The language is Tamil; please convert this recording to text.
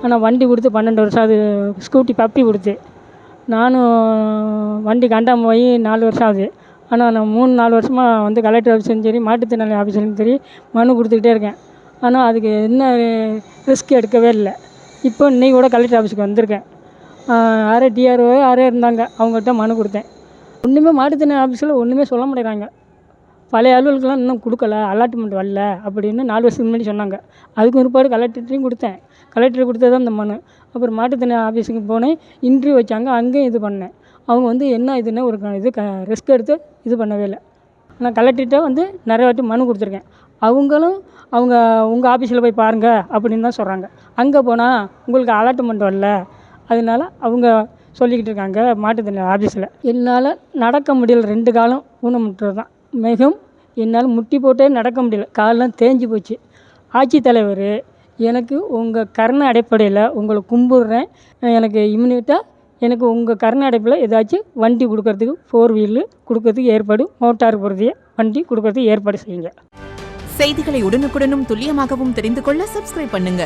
ஆனால் வண்டி கொடுத்து 12 வருஷம் அது ஸ்கூட்டி பப்பி கொடுத்து நானும் வண்டி கண்டாமல் போய் 4 வருஷம் ஆகுது. ஆனால் நான் 3-4 வருஷமாக வந்து கலெக்டர் ஆஃபீஸ்லையும் சரி மாட்டுத்திறனாளி ஆஃபீஸ்லையும் சரி மனு கொடுத்துக்கிட்டே இருக்கேன். ஆனால் அதுக்கு என்ன ரிஸ்க் எடுக்கவே இல்லை. இப்போ இன்றைக்கி கூட கலெக்டர் ஆஃபீஸுக்கு வந்திருக்கேன். யாரோ டிஆர்ஓ யாரோ இருந்தாங்க, அவங்ககிட்ட மனு கொடுத்தேன். ஒன்றுமே மாட்டுத்திறனாளி ஆஃபீஸில் ஒன்றுமே சொல்ல மாட்டேங்கிறாங்க. பழைய அலுவலுக்கெல்லாம் இன்னும் கொடுக்கல, அலாட்மெண்ட் வரல அப்படின்னு 4 வருஷத்துக்கு முன்னாடி சொன்னாங்க. அதுக்கு பிற்பாடு கலெக்டர்ட்டையும் கொடுத்தேன். கலெக்டர் கொடுத்தது தான் இந்த மனு. அப்புறம் மாட்டுத்திறனாளி ஆஃபீஸுக்கு போனேன், இன்டர்வியூ வச்சாங்க, அங்கேயும் இது பண்ணேன். அவங்க வந்து என்ன இதுன்னு ஒரு ரிஸ்க் எடுத்து இது பண்ணவே இல்லை. நான் கலெக்டர்கிட்ட வந்து நிறைய வாட்டி மனு கொடுத்துருக்கேன். அவங்களும் உங்கள் ஆஃபீஸில் போய் பாருங்கள் அப்படின்னு தான் சொல்கிறாங்க. அங்கே போனால் உங்களுக்கு அலாட்மெண்ட் வரல, அதனால அவங்க சொல்லிக்கிட்டு இருக்காங்க மாட்டுத்திறனாளி ஆஃபீஸில். என்னால் நடக்க முடியல, 2 காலும் ஊனமுற்றது தான். மிகவும் என்னால் முட்டி போட்டே நடக்க முடியல, காலெலாம் தேஞ்சு போச்சு. ஆட்சித்தலைவர், எனக்கு உங்கள் கருணை அடிப்படையில் உங்களை கும்பிட்றேன். எனக்கு இம்மிடியட்டாக எனக்கு உங்கள் கருணை அடிப்படையில் ஏதாச்சும் வண்டி கொடுக்கறதுக்கு 4 வீலு கொடுக்கறதுக்கு ஏற்பாடு, மோட்டார் பொருத்திய வண்டி கொடுக்கறதுக்கு ஏற்பாடு செய்யுங்க. செய்திகளை உடனுக்குடனும் துல்லியமாகவும் தெரிந்து கொள்ள சப்ஸ்கிரைப் பண்ணுங்க.